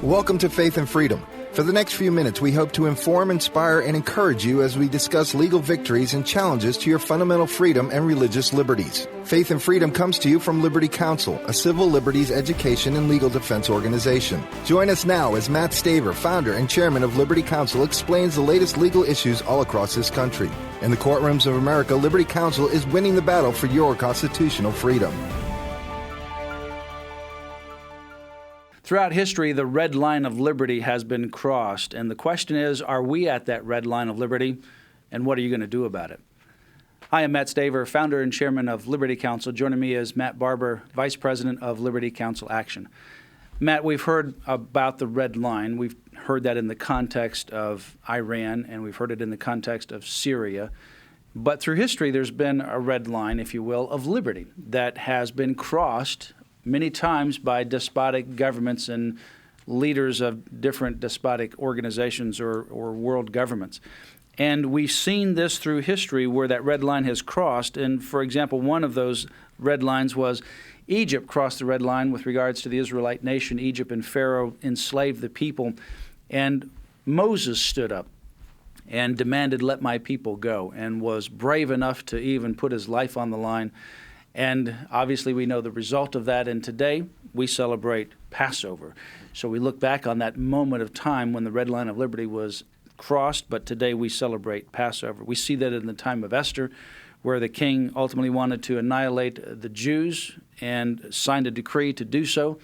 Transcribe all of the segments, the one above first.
Welcome to Faith and Freedom. For the next few minutes, we hope to inform, inspire, and encourage you as we discuss legal victories and challenges to your fundamental freedom and religious liberties. Faith and Freedom comes to you from Liberty Counsel, a civil liberties education and legal defense organization. Join us now as Mat Staver, founder and chairman of Liberty Counsel, explains the latest legal issues all across this country. In the courtrooms of America, Liberty Counsel is winning the battle for your constitutional freedom. Throughout history, the red line of liberty has been crossed, and the question is, are we at that red line of liberty, and what are you going to do about it? Hi, I'm Mat Staver, founder and chairman of Liberty Counsel. Joining me is Matt Barber, vice president of Liberty Counsel Action. Matt, we've heard about the red line. We've heard that in the context of Iran, and we've heard it in the context of Syria. But through history, there's been a red line, if you will, of liberty that has been crossed many times by despotic governments and leaders of different despotic organizations or world governments. And we've seen this through history where that red line has crossed. And, for example, one of those red lines was Egypt crossed the red line with regards to the Israelite nation. Egypt and Pharaoh enslaved the people. And Moses stood up and demanded, "Let my people go," and was brave enough to even put his life on the line. And obviously we know the result of that, and today we celebrate Passover. So we look back on that moment of time when the red line of liberty was crossed, but today we celebrate Passover. We see that in the time of Esther, where the king ultimately wanted to annihilate the Jews and signed a decree to do so.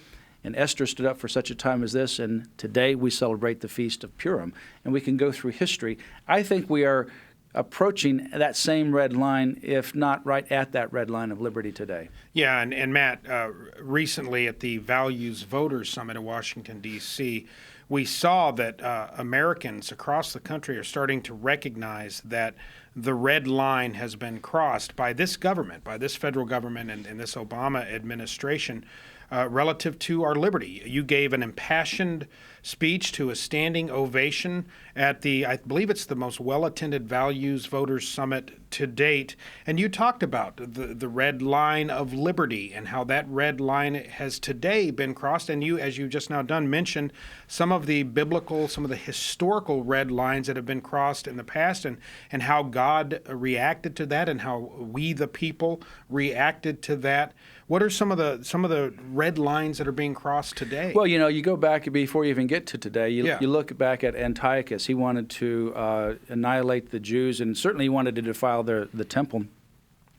And Esther stood up for such a time as this, and today we celebrate the Feast of Purim. And we can go through history. I think we are approaching that same red line, if not right at that red line of liberty today. Yeah, and Matt, recently at the Values Voters Summit in Washington, D.C., we saw that Americans across the country are starting to recognize that the red line has been crossed by this government, by this federal government and this Obama administration relative to our liberty. You gave an impassioned speech to a standing ovation at I believe it's the most well-attended Values Voters Summit to date, and you talked about the red line of liberty and how that red line has today been crossed, and you, as you've just now done, mentioned some of the biblical, some of the historical red lines that have been crossed in the past, and how God reacted to that and how we, the people, reacted to that. What are some of the red lines that are being crossed today? Well, you go back before you even get to today. You look back at Antiochus. He wanted to annihilate the Jews, and certainly he wanted to defile the temple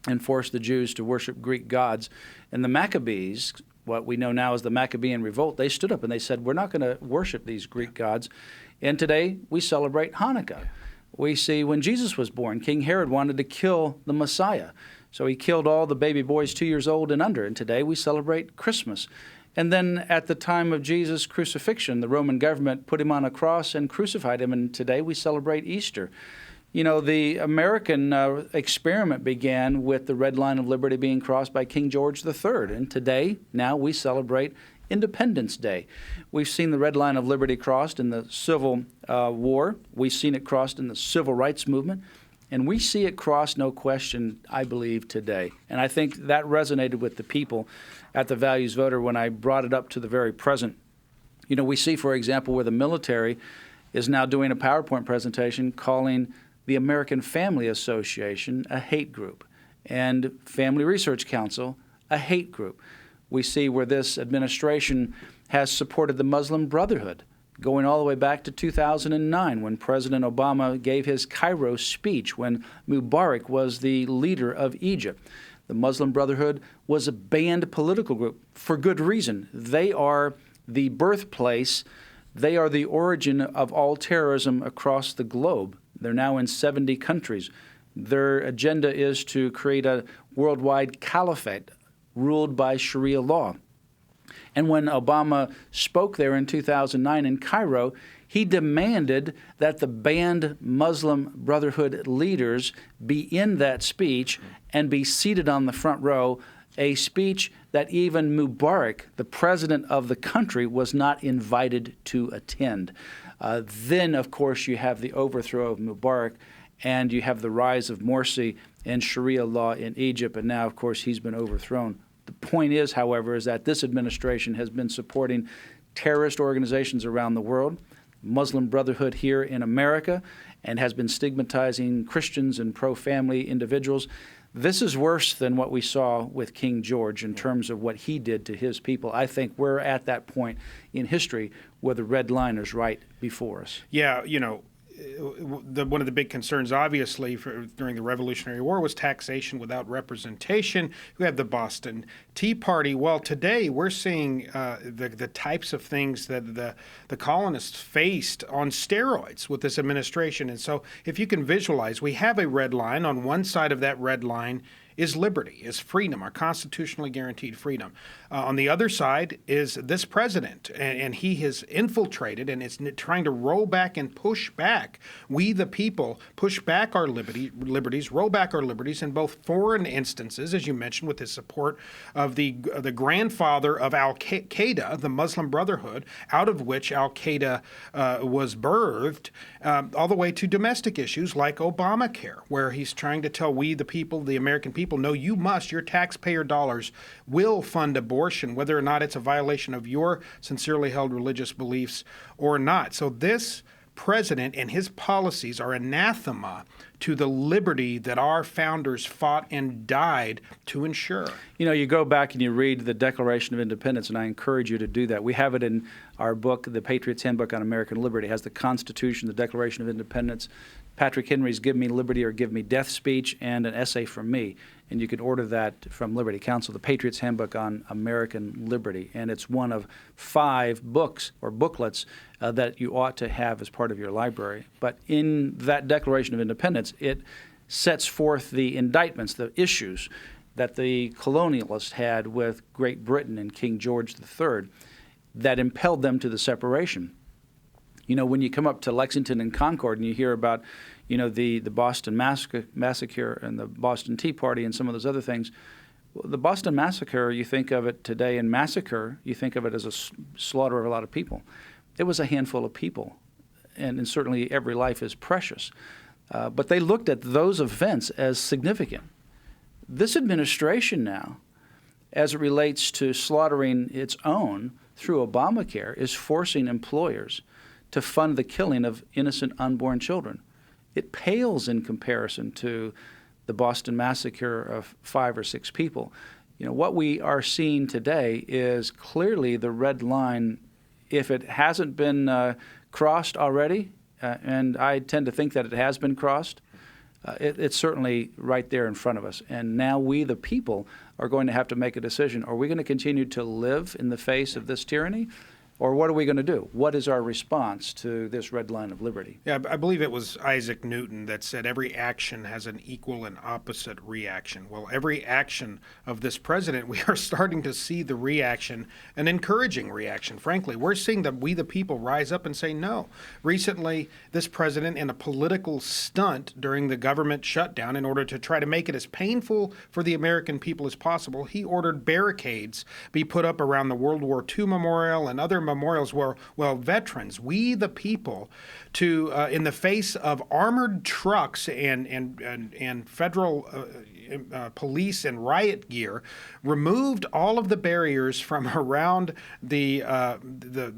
and force the Jews to worship Greek gods. And the Maccabees, what we know now as the Maccabean Revolt, they stood up and they said, we're not going to worship these Greek gods. And today we celebrate Hanukkah. We see when Jesus was born, King Herod wanted to kill the Messiah. So he killed all the baby boys 2 years old and under, and today we celebrate Christmas. And then at the time of Jesus' crucifixion, the Roman government put him on a cross and crucified him, and today we celebrate Easter. The American experiment began with the red line of liberty being crossed by King George III, and today, now we celebrate Independence Day. We've seen the red line of liberty crossed in the Civil War. We've seen it crossed in the Civil Rights Movement. And we see it cross, no question, I believe, today. And I think that resonated with the people at the Values Voter when I brought it up to the very present. We see, for example, where the military is now doing a PowerPoint presentation calling the American Family Association a hate group and Family Research Council a hate group. We see where this administration has supported the Muslim Brotherhood, going all the way back to 2009 when President Obama gave his Cairo speech when Mubarak was the leader of Egypt. The Muslim Brotherhood was a banned political group for good reason. They are the birthplace, they are the origin of all terrorism across the globe. They're now in 70 countries. Their agenda is to create a worldwide caliphate ruled by Sharia law. And when Obama spoke there in 2009 in Cairo, he demanded that the banned Muslim Brotherhood leaders be in that speech and be seated on the front row, a speech that even Mubarak, the president of the country, was not invited to attend. Then, of course, you have the overthrow of Mubarak, and you have the rise of Morsi and Sharia law in Egypt, and now, of course, he's been overthrown. The point is, however, is that this administration has been supporting terrorist organizations around the world, Muslim Brotherhood here in America, and has been stigmatizing Christians and pro-family individuals. This is worse than what we saw with King George in terms of what he did to his people. I think we're at that point in history where the red line is right before us. Yeah, one of the big concerns, obviously, during the Revolutionary War was taxation without representation. We had the Boston Tea Party. Well, today we're seeing the types of things that the colonists faced on steroids with this administration. And so if you can visualize, we have a red line. On one side of that red line is liberty, is freedom, our constitutionally guaranteed freedom. On the other side is this president, and he has infiltrated and is trying to roll back and push back. We, the people, push back our liberties, roll back our liberties in both foreign instances, as you mentioned, with his support of the grandfather of Al-Qaeda, the Muslim Brotherhood, out of which Al-Qaeda was birthed, all the way to domestic issues like Obamacare, where he's trying to tell we, the people, the American people, no, you must, your taxpayer dollars will fund abortion, whether or not it's a violation of your sincerely held religious beliefs or not. So this president and his policies are anathema to the liberty that our founders fought and died to ensure. You go back and you read the Declaration of Independence, and I encourage you to do that. We have it in our book, The Patriot's Handbook on American Liberty. It has the Constitution, the Declaration of Independence, Patrick Henry's Give Me Liberty or Give Me Death speech, and an essay from me. And you can order that from Liberty Counsel, The Patriot's Handbook on American Liberty. And it's one of 5 books or booklets that you ought to have as part of your library. But in that Declaration of Independence, it sets forth the indictments, the issues that the colonialists had with Great Britain and King George III that impelled them to the separation. When you come up to Lexington and Concord and you hear about, the Boston Massacre and the Boston Tea Party and some of those other things, the Boston Massacre, you think of it today in massacre, you think of it as a slaughter of a lot of people. It was a handful of people, and certainly every life is precious. But they looked at those events as significant. This administration now, as it relates to slaughtering its own through Obamacare, is forcing employers to fund the killing of innocent unborn children. It pales in comparison to the Boston Massacre of 5 or 6 people. What we are seeing today is clearly the red line, if it hasn't been crossed already, and I tend to think that it has been crossed, it's certainly right there in front of us. And now we, the people, are going to have to make a decision. Are we going to continue to live in the face of this tyranny? Or what are we going to do? What is our response to this red line of liberty? Yeah, I believe it was Isaac Newton that said every action has an equal and opposite reaction. Well, every action of this president, we are starting to see the reaction, an encouraging reaction, frankly. We're seeing that we, the people, rise up and say no. Recently, this president, in a political stunt during the government shutdown in order to try to make it as painful for the American people as possible, he ordered barricades be put up around the World War II memorial and other memorials where, veterans, we the people, to in the face of armored trucks and federal police and riot gear, removed all of the barriers from around the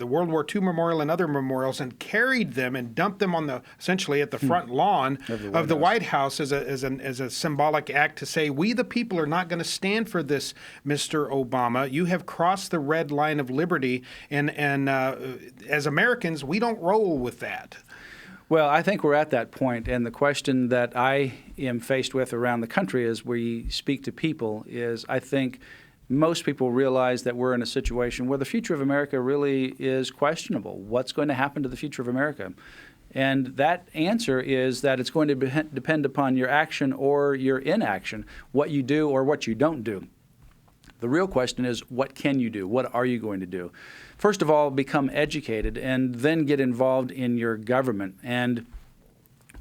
World War II memorial and other memorials and carried them and dumped them on essentially at the front lawn of the White House as a symbolic act to say, we the people are not going to stand for this, Mr. Obama. You have crossed the red line of liberty, and as Americans, we don't roll with that. Well, I think we're at that point, and the question that I am faced with around the country as we speak to people is, I think most people realize that we're in a situation where the future of America really is questionable. What's going to happen to the future of America? And that answer is that it's going to depend upon your action or your inaction, what you do or what you don't do. The real question is, what can you do? What are you going to do? First of all, become educated and then get involved in your government. And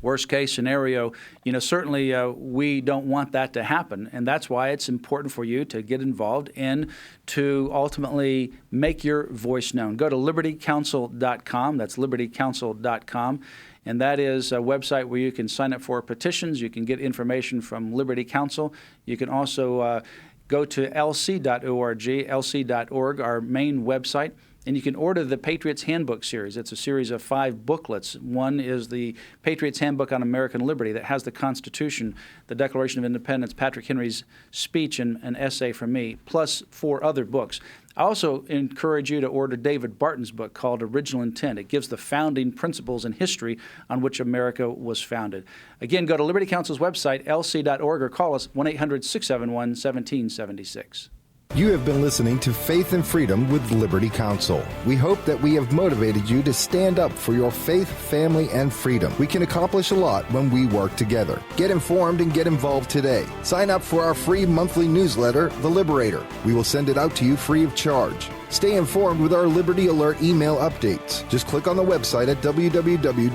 worst case scenario, certainly we don't want that to happen. And that's why it's important for you to get involved and to ultimately make your voice known. Go to libertycounsel.com. That's libertycounsel.com. And that is a website where you can sign up for petitions. You can get information from Liberty Counsel. You can also go to lc.org, lc.org, our main website, And you can order the Patriots Handbook series. It's a series of 5 booklets. One is the Patriots Handbook on American Liberty that has the Constitution, the Declaration of Independence, Patrick Henry's speech, and an essay from me, plus 4 other books. I also encourage you to order David Barton's book called Original Intent. It gives the founding principles and history on which America was founded. Again, go to Liberty Counsel's website, lc.org, or call us 1-800-671-1776. You have been listening to Faith and Freedom with Liberty Counsel. We hope that we have motivated you to stand up for your faith, family, and freedom. We can accomplish a lot when we work together. Get informed and get involved today. Sign up for our free monthly newsletter, The Liberator. We will send it out to you free of charge. Stay informed with our Liberty Alert email updates. Just click on the website at www.lc.org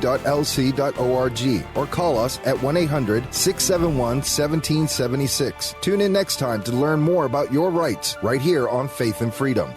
or call us at 1-800-671-1776. Tune in next time to learn more about your rights right here on Faith and Freedom.